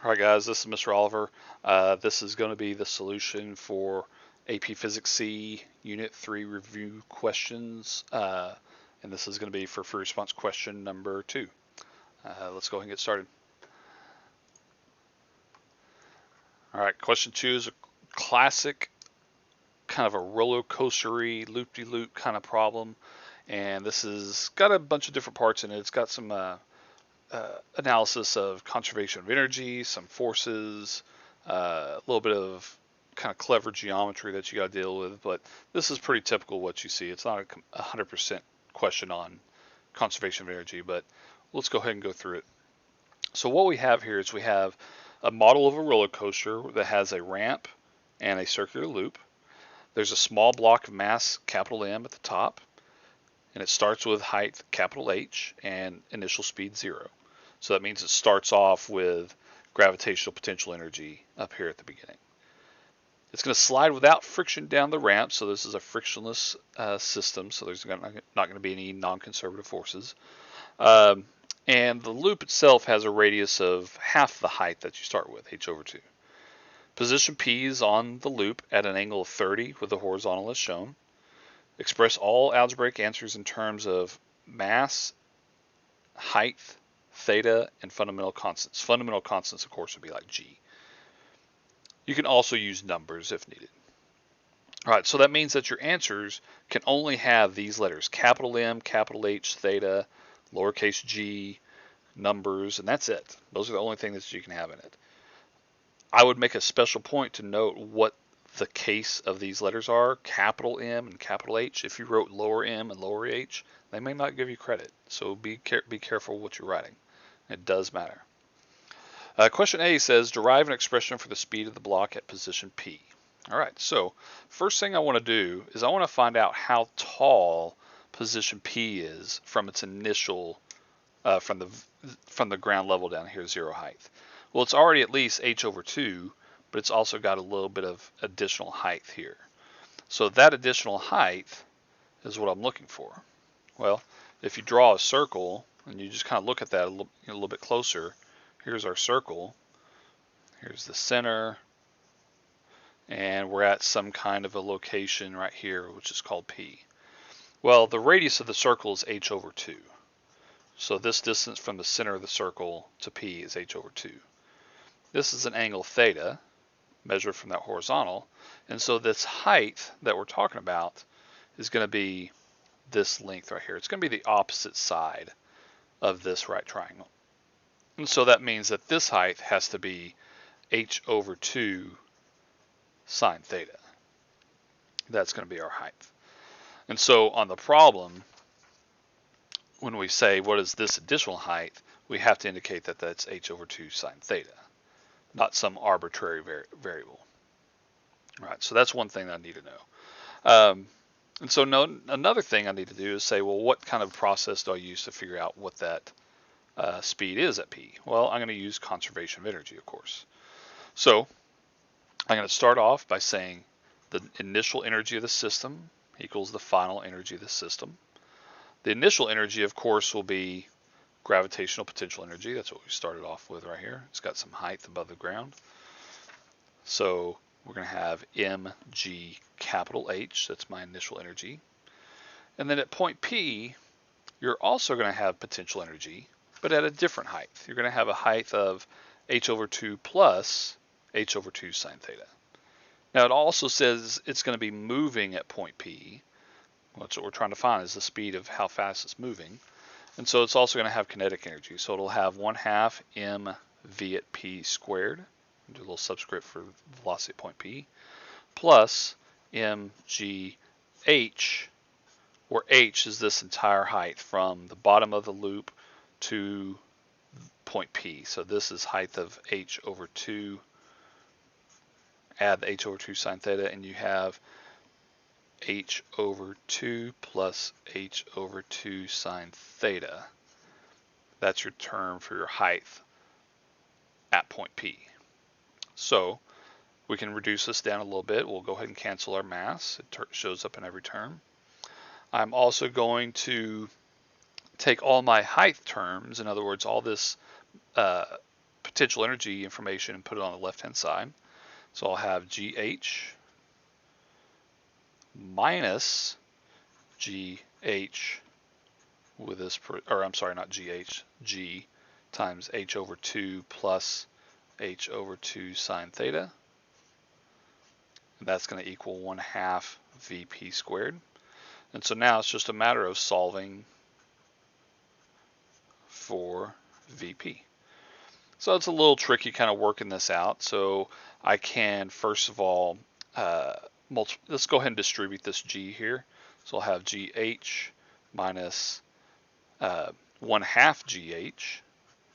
All right, guys, this is Mr. Oliver. This is going to be the solution for AP Physics C Unit 3 review questions, and this is going to be for free response question number 2. Let's go ahead and get started. All right, question 2 is a classic kind of a roller coastery, loop-de-loop kind of problem, and this has got a bunch of different parts in it. It's got some analysis of conservation of energy, some forces, a little bit of kind of clever geometry that you got to deal with, but this is pretty typical what you see. It's not a 100% question on conservation of energy, but let's go ahead and go through it. So what we have here is we have a model of a roller coaster that has a ramp and a circular loop. There's a small block of mass, capital M, at the top, and it starts with height, capital H, and initial speed 0. So that means it starts off with gravitational potential energy up here at the beginning. It's going to slide without friction down the ramp, so this is a frictionless system, so there's not going to be any non-conservative forces. And the loop itself has a radius of half the height that you start with, h over 2. Position P is on the loop at an angle of 30 with the horizontal as shown. Express all algebraic answers in terms of mass, height, theta, and fundamental constants. Fundamental constants, of course, would be like g. You can also use numbers if needed. All right, so that means that your answers can only have these letters: capital M, capital H, theta, lowercase g, numbers, and that's it. Those are the only things that you can have in it. I would make a special point to note what the case of these letters are: capital M and capital H. If you wrote lower m and lower h, they may not give you credit. So be careful what you're writing. It does matter. Question A says, derive an expression for the speed of the block at position P. All right, so first thing I want to do is I want to find out how tall position P is from its initial, from the ground level down here, 0 height. Well, it's already at least h over 2, but it's also got a little bit of additional height here. So that additional height is what I'm looking for. Well, if you draw a circle and you just kind of look at that a little bit closer, here's our circle, here's the center, and we're at some kind of a location right here, which is called P. Well, the radius of the circle is h over 2. So this distance from the center of the circle to P is h over 2. This is an angle theta, measured from that horizontal, and so this height that we're talking about is going to be this length right here. It's going to be the opposite side of this right triangle. And so that means that this height has to be h over 2 sine theta. That's going to be our height. And so on the problem, when we say what is this additional height, we have to indicate that that's h over 2 sine theta, not some arbitrary variable. All right, so that's one thing that I need to know. And so another thing I need to do is say, well, what kind of process do I use to figure out what that speed is at P? Well, I'm going to use conservation of energy, of course. So I'm going to start off by saying the initial energy of the system equals the final energy of the system. The initial energy, of course, will be gravitational potential energy. That's what we started off with right here. It's got some height above the ground. So we're going to have mg capital H. That's my initial energy. And then at point P, you're also going to have potential energy, but at a different height. You're going to have a height of h over 2 plus h over 2 sine theta. Now it also says it's going to be moving at point P. That's what we're trying to find, is the speed of how fast it's moving. And so it's also going to have kinetic energy. So it'll have 1/2 mv at P squared. Do a little subscript for velocity at point P, plus mgh, where h is this entire height from the bottom of the loop to point P. So this is height of h over 2. Add the h over 2 sine theta, and you have h over 2 plus h over 2 sine theta. That's your term for your height at point P. So we can reduce this down a little bit. We'll go ahead and cancel our mass. It shows up in every term. I'm also going to take all my height terms, in other words, all this potential energy information and put it on the left-hand side. So I'll have GH minus GH with this, or I'm sorry, not GH, G times H over 2 plus H over 2 sine theta. And that's going to equal 1/2 VP squared. And so now it's just a matter of solving for VP. So it's a little tricky kind of working this out. So I can, first of all, let's go ahead and distribute this G here. So I'll have GH minus 1/2 GH,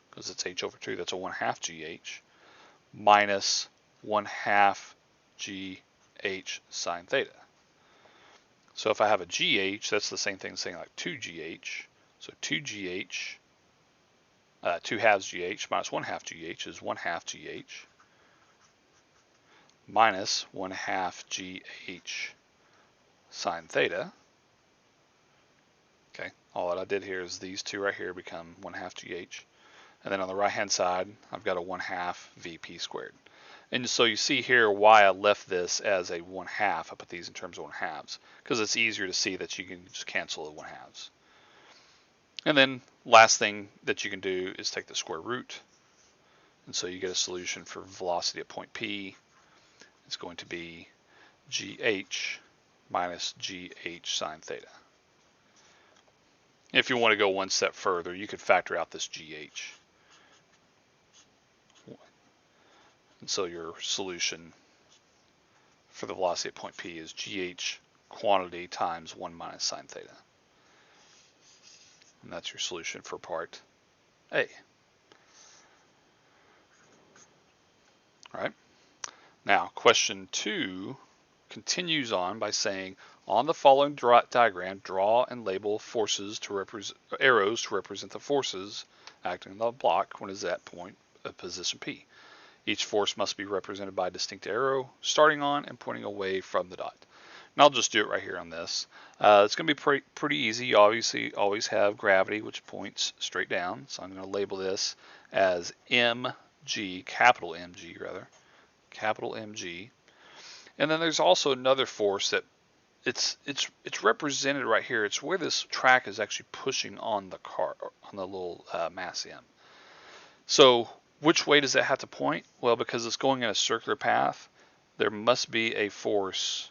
because it's H over 2, that's a 1/2 GH, minus 1/2 GH sine theta. So if I have a GH, that's the same thing as saying like 2GH. So 2GH, 2/2 GH minus 1/2 GH is 1/2 GH minus 1/2 GH sine theta. Okay, all that I did here is these two right here become 1/2 GH. And then on the right hand side, I've got a 1/2 VP squared. And so you see here why I left this as a 1/2. I put these in terms of 1/2s because it's easier to see that you can just cancel the 1/2s. And then last thing that you can do is take the square root. And so you get a solution for velocity at point P. It's going to be GH minus GH sine theta. If you want to go one step further, you could factor out this GH. And so your solution for the velocity at point P is GH quantity times 1 minus sine theta. And that's your solution for part A. All right. Now, question 2 continues on by saying, on the following diagram, draw and label forces to represent arrows to represent the forces acting on the block when it is at point of position P. Each force must be represented by a distinct arrow starting on and pointing away from the dot. And I'll just do it right here on this. It's going to be pretty easy. You obviously always have gravity, which points straight down. So I'm going to label this as MG, capital MG rather, capital MG. And then there's also another force that it's represented right here. It's where this track is actually pushing on the car, on the little mass M. So which way does that have to point? Well, because it's going in a circular path, there must be a force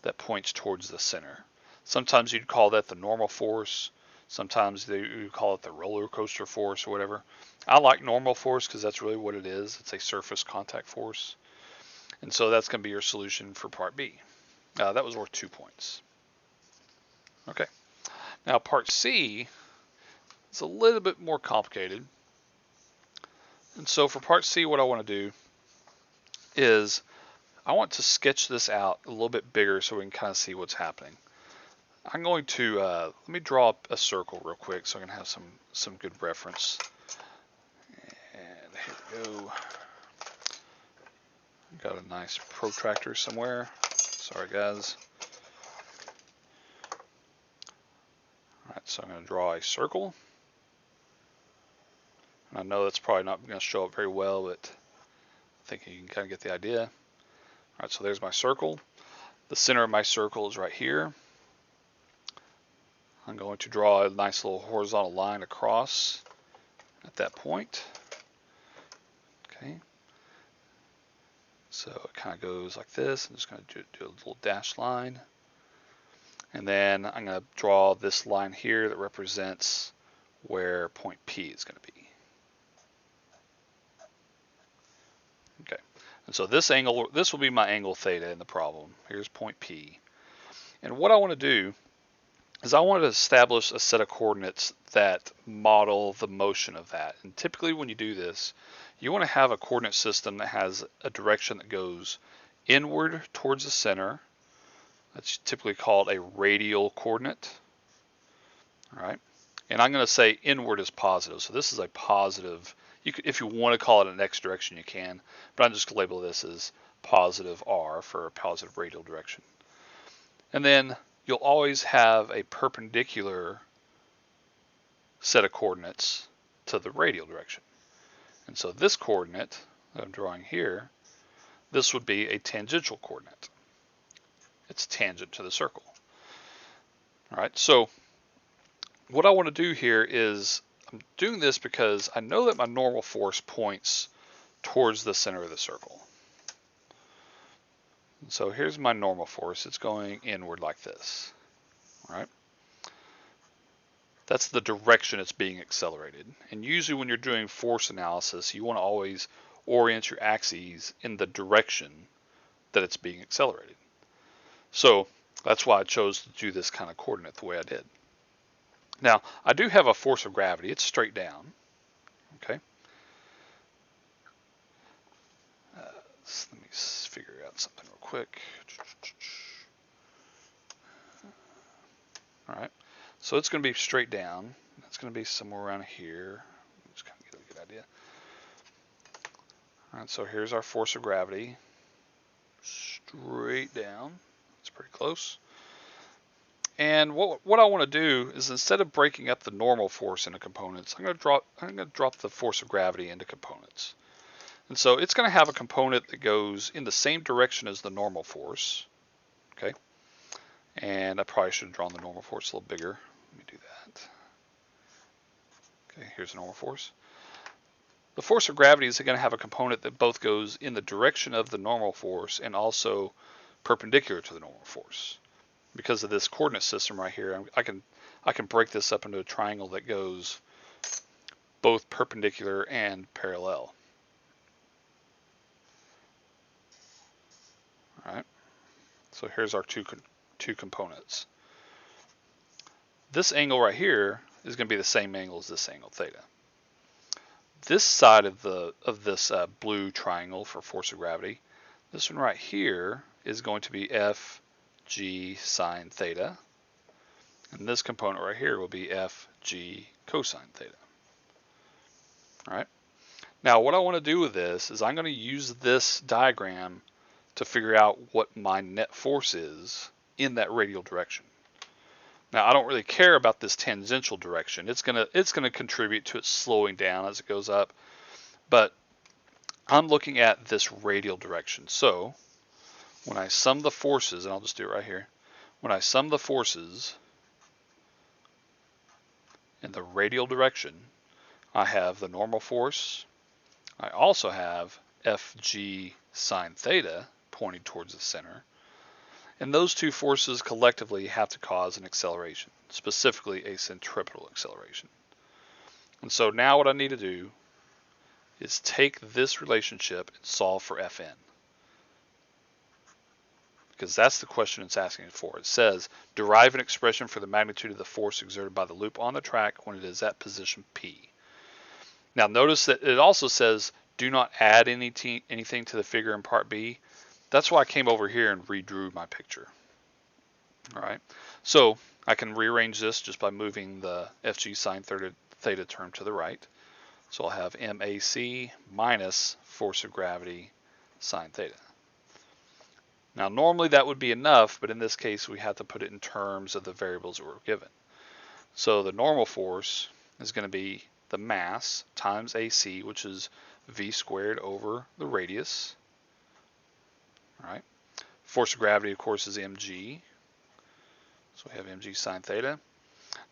that points towards the center. Sometimes you'd call that the normal force. Sometimes you call it the roller coaster force or whatever. I like normal force because that's really what it is. It's a surface contact force. And so that's going to be your solution for part B. That was worth 2 points. Okay. Now part C is a little bit more complicated. And so for part C, what I want to do is I want to sketch this out a little bit bigger so we can kind of see what's happening. I'm going to, let me draw up a circle real quick so I can have some good reference. And here we go. Got a nice protractor somewhere. Sorry guys. Alright, so I'm going to draw a circle. And I know that's probably not going to show up very well, but I think you can kind of get the idea. Alright, so there's my circle. The center of my circle is right here. I'm going to draw a nice little horizontal line across at that point. Okay. So it kind of goes like this. I'm just going to do a little dashed line. And then I'm going to draw this line here that represents where point P is going to be. Okay. And so this angle, this will be my angle theta in the problem. Here's point P. And what I want to do is I want to establish a set of coordinates that model the motion of that. And typically when you do this, you want to have a coordinate system that has a direction that goes inward towards the center. That's typically called a radial coordinate. All right. And I'm going to say inward is positive. So this is a positive. You could, if you want to call it an X direction, you can. But I'm just going to label this as positive R for a positive radial direction. And then you'll always have a perpendicular set of coordinates to the radial direction. And so this coordinate that I'm drawing here, this would be a tangential coordinate. It's tangent to the circle. All right, so what I want to do here is I'm doing this because I know that my normal force points towards the center of the circle. And so here's my normal force. It's going inward like this. All right. That's the direction it's being accelerated. And usually when you're doing force analysis, you want to always orient your axes in the direction that it's being accelerated. So that's why I chose to do this kind of coordinate the way I did. Now, I do have a force of gravity. It's straight down. Okay. Let me figure out something real quick. All right. So it's going to be straight down. It's going to be somewhere around here. Just kind of get a good idea. All right. So here's our force of gravity. Straight down. It's pretty close. And what I want to do is, instead of breaking up the normal force into components, I'm going to drop the force of gravity into components. And so it's going to have a component that goes in the same direction as the normal force. Okay. And I probably should have drawn the normal force a little bigger. Let me do that. Okay, here's the normal force. The force of gravity is going to have a component that both goes in the direction of the normal force and also perpendicular to the normal force. Because of this coordinate system right here, I can break this up into a triangle that goes both perpendicular and parallel. All right. So here's our two components. This angle right here is going to be the same angle as this angle, theta. This side of this blue triangle for force of gravity, this one right here is going to be FG sine theta. And this component right here will be FG cosine theta. All right. Now what I want to do with this is I'm going to use this diagram to figure out what my net force is in that radial direction. Now I don't really care about this tangential direction. It's gonna contribute to it slowing down as it goes up, but I'm looking at this radial direction. So when I sum the forces, and I'll just do it right here, when I sum the forces in the radial direction, I have the normal force. I also have FG sine theta pointing towards the center. And those two forces collectively have to cause an acceleration, specifically a centripetal acceleration. And so now what I need to do is take this relationship and solve for Fn. Because that's the question it's asking for. It says, derive an expression for the magnitude of the force exerted by the loop on the track when it is at position P. Now notice that it also says, do not add anything to the figure in part B. That's why I came over here and redrew my picture. All right, so I can rearrange this just by moving the FG sine theta term to the right. So I'll have MAC minus force of gravity sine theta. Now normally that would be enough, but in this case we have to put it in terms of the variables that were given. So the normal force is going to be the mass times AC, which is V squared over the radius. All right. Force of gravity, of course, is mg. So we have mg sine theta.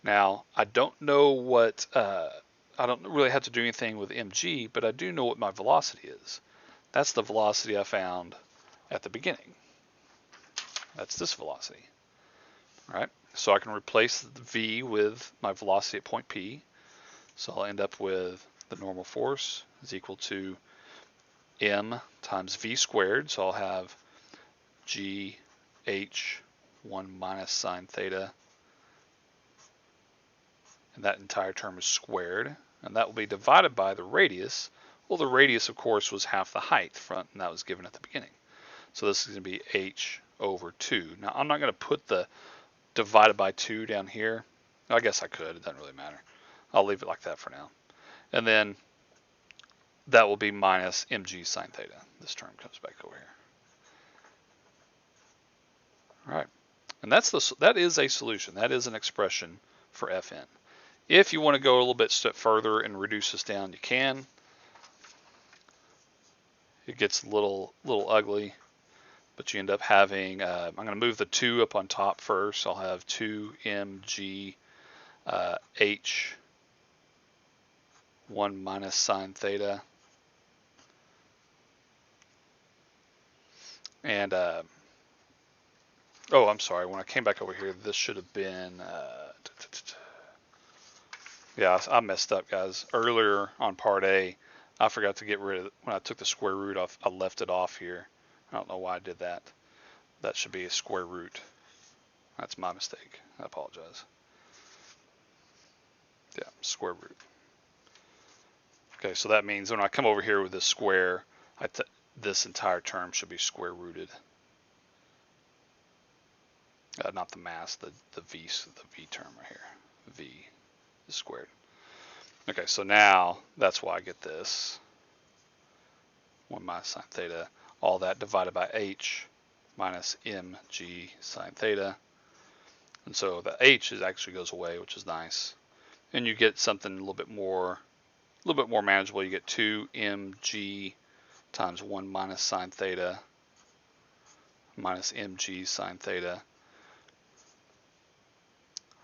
Now, I don't know what, I don't really have to do anything with mg, but I do know what my velocity is. That's the velocity I found at the beginning. That's this velocity. All right. So I can replace the v with my velocity at point P. So I'll end up with the normal force is equal to m times v squared. So I'll have g h 1 minus sine theta, and that entire term is squared, and that will be divided by the radius. Well, the radius, of course, was half the height front, and that was given at the beginning. So this is going to be h over 2. Now, I'm not going to put the divided by 2 down here. I guess I could. It doesn't really matter. I'll leave it like that for now. And then that will be minus mg sine theta. This term comes back over here. All right. And that is a solution. That is an expression for Fn. If you want to go a little bit step further and reduce this down, you can. it gets a little ugly, but you end up having, I'm going to move the 2 up on top first. I'll have 2mg h 1 minus sine theta. And, oh, I'm sorry, when I came back over here, this should have been, yeah, I messed up, guys. Earlier on part A, I forgot to get rid of, when I took the square root off, I left it off here. I don't know why I did that. That should be a square root. That's my mistake. I apologize. Yeah, square root. Okay, so that means when I come over here with this square, this entire term should be square rooted. Not the mass, the v term right here. V is squared. Okay, so now that's why I get this. 1 minus sine theta. All that divided by h minus mg sine theta. And so the h actually goes away, which is nice. And you get something a little bit more manageable. You get 2mg times 1 minus sine theta minus mg sine theta.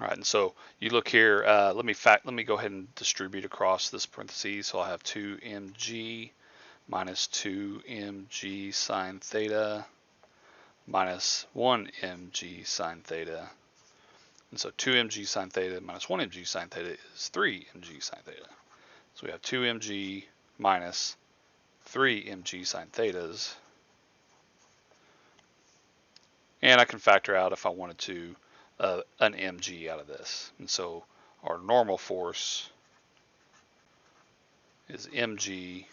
All right, and so you look here. Let me go ahead and distribute across this parentheses. So I'll have 2mg minus 2mg sine theta minus 1mg sine theta. And so 2mg sine theta minus 1mg sine theta is 3mg sine theta. So we have 2mg minus 3mg sine thetas. And I can factor out, if I wanted to, an mg out of this. And so our normal force is mg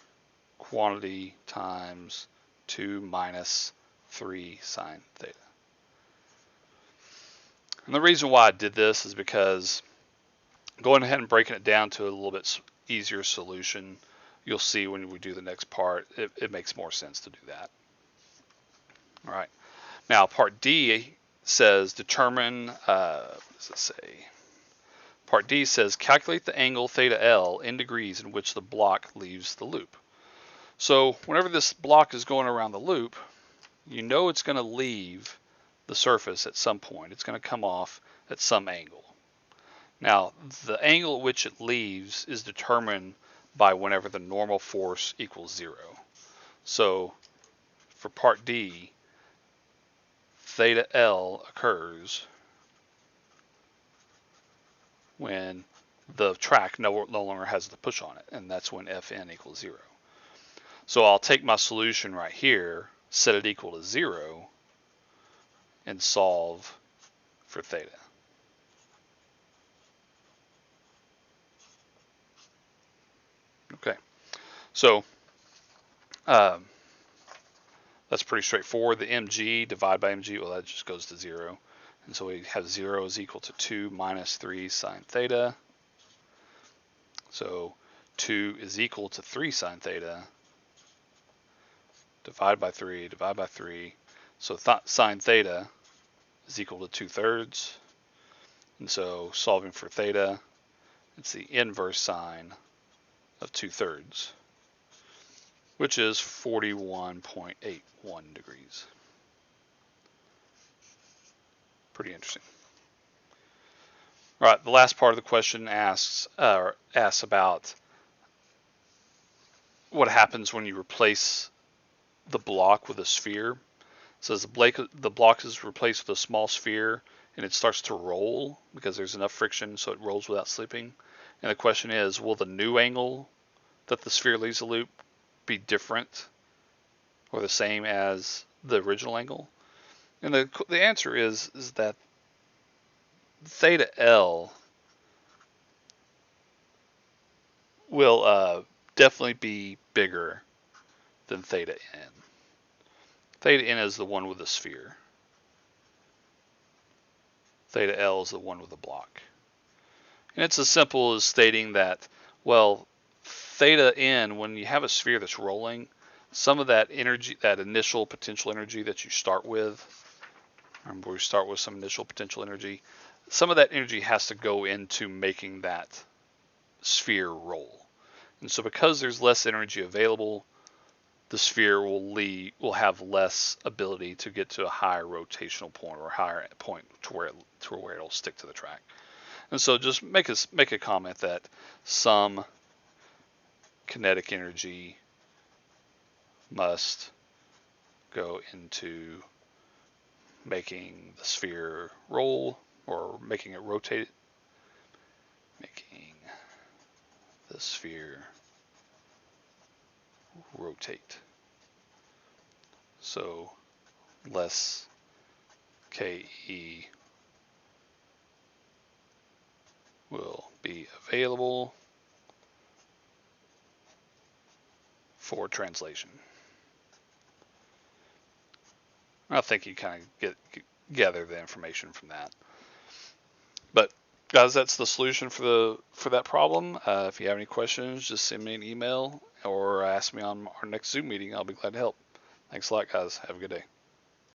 quantity times 2 minus 3 sine theta. And the reason why I did this is because going ahead and breaking it down to a little bit easier solution, you'll see when we do the next part, it makes more sense to do that. All right. Now, part D says determine, what does it say? Part D says calculate the angle theta L in degrees in which the block leaves the loop. So whenever this block is going around the loop, you know it's going to leave the surface at some point. It's going to come off at some angle. Now, the angle at which it leaves is determined by whenever the normal force equals 0. So for part D, theta L occurs when the track no longer has the push on it, and that's when Fn equals 0. So I'll take my solution right here, set it equal to 0, and solve for theta. Okay, so that's pretty straightforward. The mg divided by mg, well, that just goes to 0. And so we have 0 is equal to 2 minus 3 sine theta. So 2 is equal to 3 sine theta. Divide by 3, divide by 3. So sine theta is equal to 2/3. And so solving for theta, it's the inverse sine of 2/3, which is 41.81 degrees. Pretty interesting. All right, the last part of the question asks about what happens when you replace the block with a sphere. It says the block is replaced with a small sphere and it starts to roll because there's enough friction so it rolls without slipping. And the question is, will the new angle that the sphere leaves the loop be different or the same as the original angle? And the answer is that theta L will definitely be bigger than theta N. Theta N is the one with the sphere. Theta L is the one with the block. And it's as simple as stating that, well, theta N, when you have a sphere that's rolling, some of that energy, that initial potential energy that you start with, remember we start with some initial potential energy, some of that energy has to go into making that sphere roll. And so because there's less energy available, the sphere will have less ability to get to a higher rotational point or higher point to where it'll stick to the track. And so just make a comment that some kinetic energy must go into making the sphere roll or making it rotate, making the sphere rotate. So less KE will be available for translation. I think you kind of gather the information from that. But guys, that's the solution for that problem. If you have any questions, just send me an email or ask me on our next Zoom meeting. I'll be glad to help. Thanks a lot, guys. Have a good day.